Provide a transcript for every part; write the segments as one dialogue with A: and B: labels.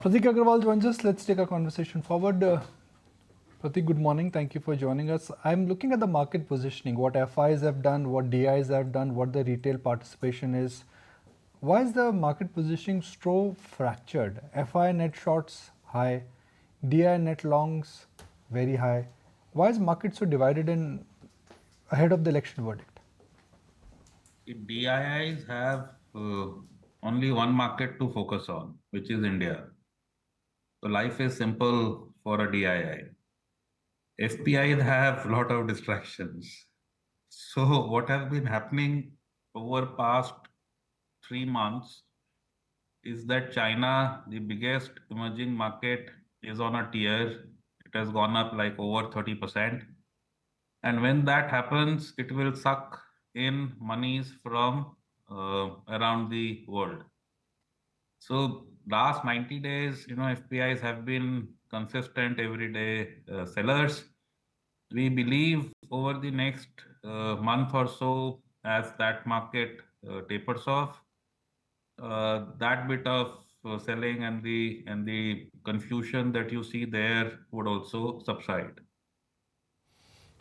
A: Prateek Agrawal joins us. Let's take a conversation forward. Prateek, good morning. Thank you for joining us. I'm looking at the market positioning, what FIIs have done, what DIIs have done, what the retail participation is. Why is the market positioning so fractured? FI net shorts high, DI net longs very high. Why is market so divided in ahead of the election verdict?
B: DIIs have only one market to focus on, which is India. So life is simple for a DII. FPIs have a lot of distractions. So what has been happening over past 3 months is that China, the biggest emerging market, is on a tear. It has gone up like over 30%. And when that happens, it will suck in monies from around the world. So last 90 days, FPIs have been consistent everyday sellers. We believe over the next month or so, as that market tapers off, that bit of selling and the confusion that you see there would also subside.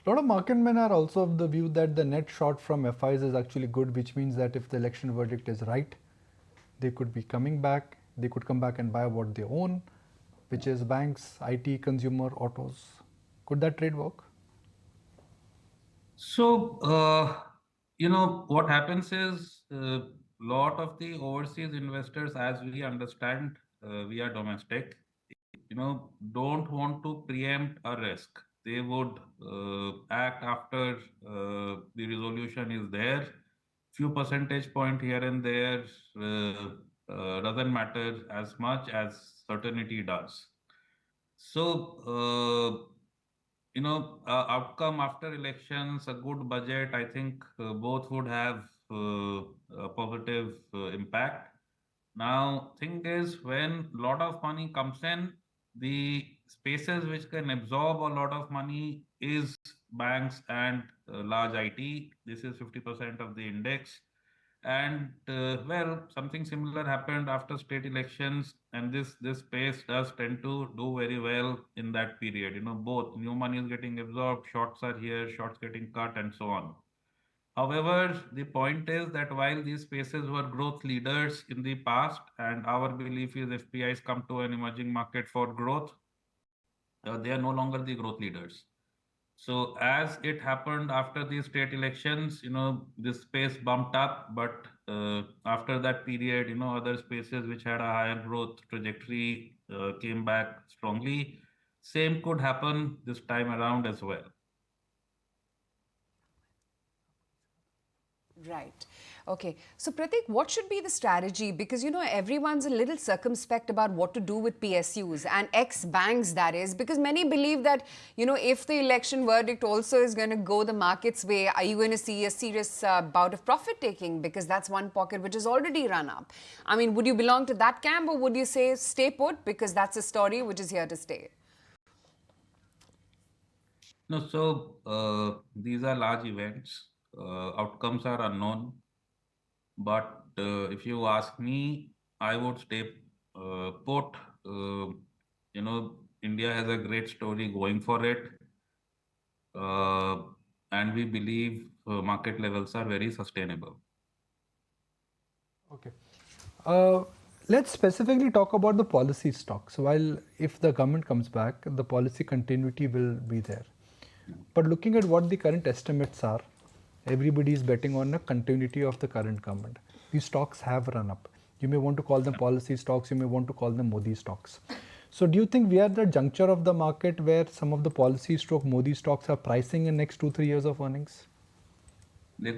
A: A lot of market men are also of the view that the net short from FIs is actually good, which means that if the election verdict is right, they could be coming back, they could come back and buy what they own, which is banks, IT, consumer, autos. Could that trade work?
B: So, what happens is a lot of the overseas investors, as we understand, we are domestic, don't want to preempt a risk. They would act after the resolution is there. Few percentage point here and there doesn't matter as much as certainty does. So, outcome after elections, a good budget, I think both would have a positive impact. Now, thing is, when a lot of money comes in, the spaces which can absorb a lot of money is banks and large IT. This is 50% of the index. And well, something similar happened after state elections, and this space does tend to do very well in that period. Both new money is getting absorbed, shorts are here, shorts getting cut, and so on. However, the point is that while these spaces were growth leaders in the past, and our belief is FPIs come to an emerging market for growth, they are no longer the growth leaders. So as it happened after the state elections, this space bumped up, but after that period, other spaces which had a higher growth trajectory came back strongly. Same could happen this time around as well.
C: Right. Okay. So, Prateek, what should be the strategy? Because, everyone's a little circumspect about what to do with PSUs and ex-banks, that is, because many believe that, if the election verdict also is going to go the market's way, are you going to see a serious bout of profit taking? Because that's one pocket which has already run up. I mean, would you belong to that camp, or would you say stay put because that's a story which is here to stay?
B: No, so these are large events. Outcomes are unknown. But if you ask me, I would stay put. India has a great story going for it. And we believe market levels are very sustainable.
A: Okay. Let's specifically talk about the policy stocks. While if the government comes back, the policy continuity will be there. But looking at what the current estimates are, everybody is betting on a continuity of the current government. These stocks have run up. You may want to call them policy stocks, you may want to call them Modi stocks. So do you think we are at the juncture of the market where some of the policy stroke Modi stocks are pricing in next 2-3 years of earnings?
B: I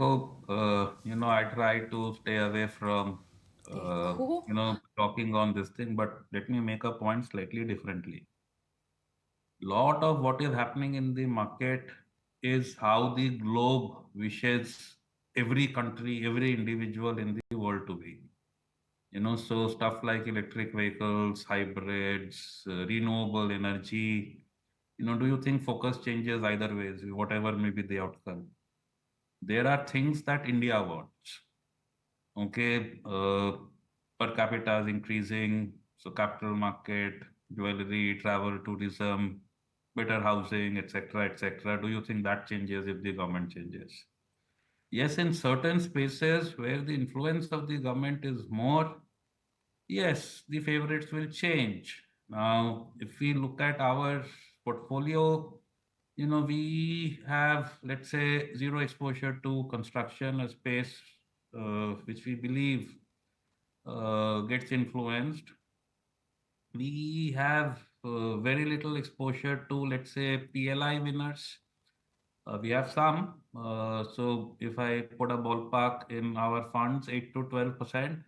B: try to stay away from, talking on this thing, but let me make a point slightly differently. Lot of what is happening in the market is how the globe wishes every country, every individual in the world to be. So stuff like electric vehicles, hybrids, renewable energy. Do you think focus changes either ways, whatever may be the outcome? There are things that India wants. Okay, per capita is increasing, So capital market, jewelry, travel, tourism, better housing, etc., etc. Do you think that changes if the government changes? Yes, in certain spaces where the influence of the government is more, yes, the favorites will change. Now, if we look at our portfolio, we have, let's say, zero exposure to construction, a space which we believe gets influenced. We have very little exposure to, let's say, PLI winners. We have some. So if I put a ballpark in our funds, 8 to 12%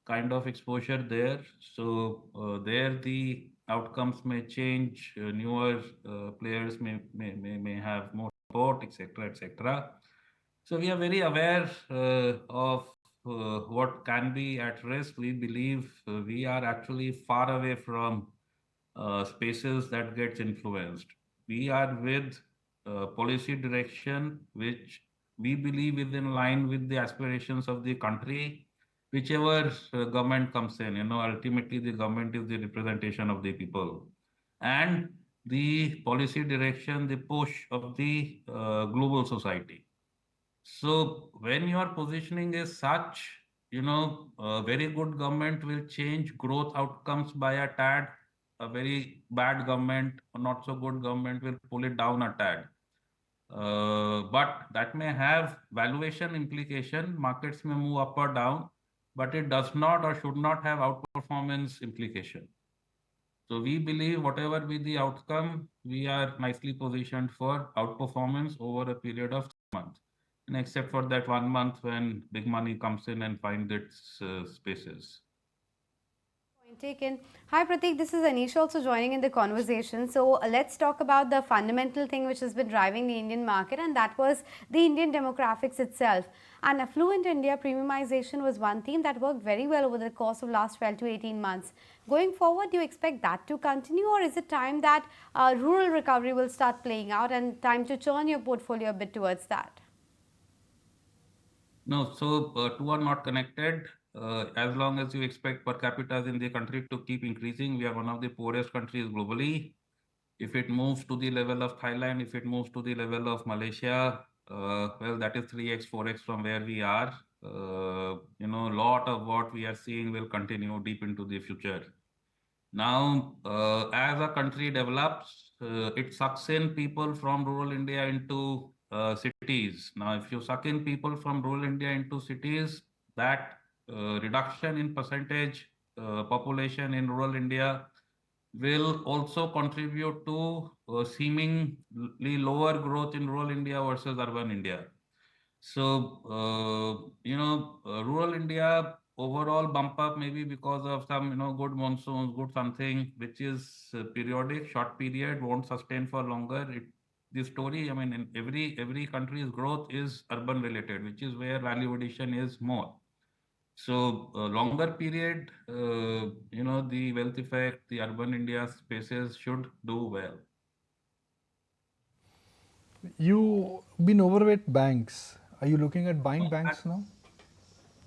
B: kind of exposure there. So there the outcomes may change. Newer players may have more support, etc., etc. So we are very aware of what can be at risk. We believe we are actually far away from spaces that gets influenced. We are with policy direction which we believe is in line with the aspirations of the country, whichever government comes in. Ultimately the government is the representation of the people, and the policy direction, the push of the global society. So when your positioning is such, a very good government will change growth outcomes by a tad. A very bad government or not so good government will pull it down a tad. But that may have valuation implication. Markets may move up or down, but it does not or should not have outperformance implication. So we believe whatever be the outcome, we are nicely positioned for outperformance over a period of 3 months. And except for that 1 month when big money comes in and finds its spaces.
D: Point taken. Hi Prateek, this is Anisha also joining in the conversation. So let's talk about the fundamental thing which has been driving the Indian market, and that was the Indian demographics itself. And affluent India premiumization was one theme that worked very well over the course of last 12 to 18 months. Going forward, do you expect that to continue, or is it time that rural recovery will start playing out and time to turn your portfolio a bit towards that?
B: No, so two are not connected. As long as you expect per capita in the country to keep increasing, we are one of the poorest countries globally. If it moves to the level of Thailand, if it moves to the level of Malaysia, well, that is 3x, 4x from where we are. A lot of what we are seeing will continue deep into the future. Now, as a country develops, it sucks in people from rural India into cities. Now, if you suck in people from rural India into cities, that reduction in percentage population in rural India will also contribute to seemingly lower growth in rural India versus urban India. So, rural India overall bump up maybe because of some, good monsoons, good something, which is periodic, short period, won't sustain for longer. The story, I mean, in every country's growth is urban related, which is where value addition is more. So, longer period, the wealth effect, the urban India spaces should do well.
A: You been overweight banks. Are you looking at buying
B: No,
A: banks now?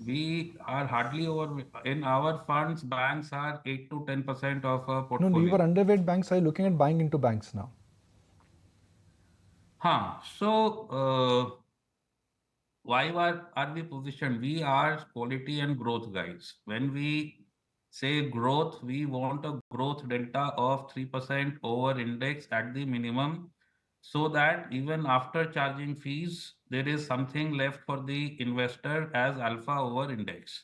B: we are hardly over in our funds. Banks are 8 to 10% of our
A: No, no, you were
B: portfolio.
A: underweight banks. Are you looking at buying into banks now?
B: Huh. So, why are we positioned? We are quality and growth guys. When we say growth, we want a growth delta of 3% over index at the minimum, so that even after charging fees, there is something left for the investor as alpha over index.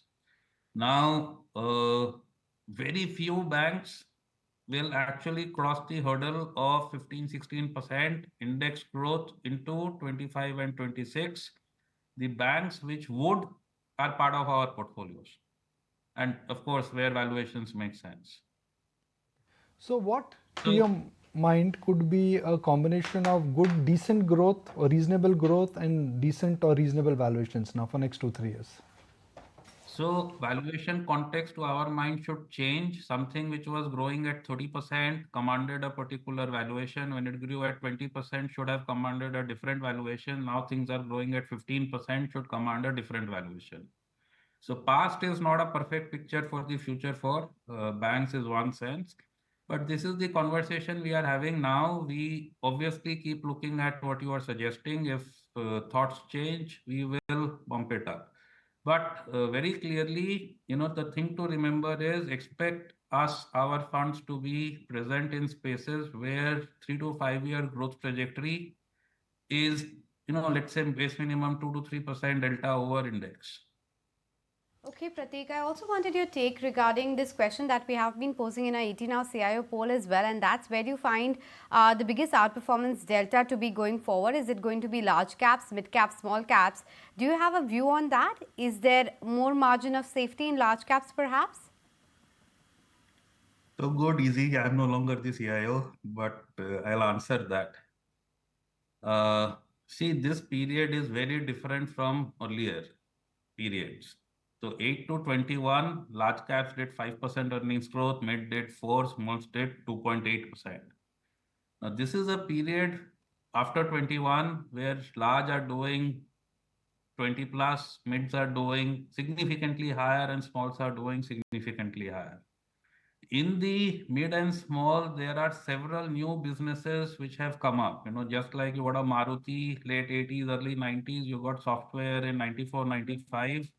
B: Now, very few banks will actually cross the hurdle of 15, 16% index growth into 25 and 26. The banks which would are part of our portfolios. And of course, where valuations make sense.
A: So, what to
B: So,
A: your mind could be a combination of good, decent growth or reasonable growth and decent or reasonable valuations now for next 2, 3 years?
B: So valuation context to our mind should change. Something which was growing at 30% commanded a particular valuation. When it grew at 20%, should have commanded a different valuation. Now things are growing at 15%, should command a different valuation. So past is not a perfect picture for the future for banks is one sense. But this is the conversation we are having now. We obviously keep looking at what you are suggesting. If thoughts change, we will bump it up. But very clearly, the thing to remember is expect us, our funds to be present in spaces where 3 to 5 year growth trajectory is, let's say base minimum 2 to 3% delta over index.
D: Okay, Prateek, I also wanted your take regarding this question that we have been posing in our 18 hour CIO poll as well, and that's where you find the biggest outperformance delta to be going forward. Is it going to be large caps, mid caps, small caps? Do you have a view on that? Is there more margin of safety in large caps perhaps?
B: So good, easy. I'm no longer the CIO, but I'll answer that. See, this period is very different from earlier periods. So 8 to 21, large caps did 5% earnings growth, mid did 4, smalls did 2.8%. Now this is a period after 21 where large are doing 20 plus, mids are doing significantly higher and smalls are doing significantly higher. In the mid and small, there are several new businesses which have come up. Just like you got a Maruti late 80s, early 90s, you got software in 94, 95,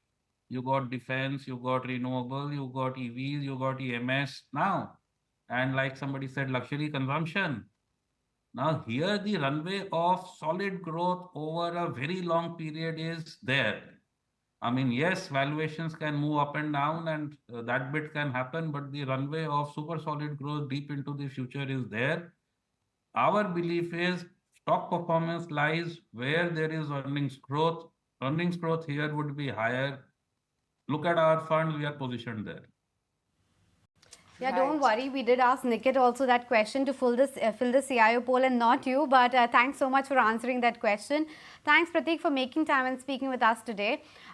B: you got defense, you got renewable, you got EVs, you got EMS now. And like somebody said, luxury consumption. Now, here the runway of solid growth over a very long period is there. I mean, yes, valuations can move up and down and that bit can happen, but the runway of super solid growth deep into the future is there. Our belief is stock performance lies where there is earnings growth. Earnings growth here would be higher. Look at our fund, we are positioned there.
D: Yeah, don't worry. We did ask Nikit also that question to fill the CIO poll and not you. But thanks so much for answering that question. Thanks, Prateek, for making time and speaking with us today.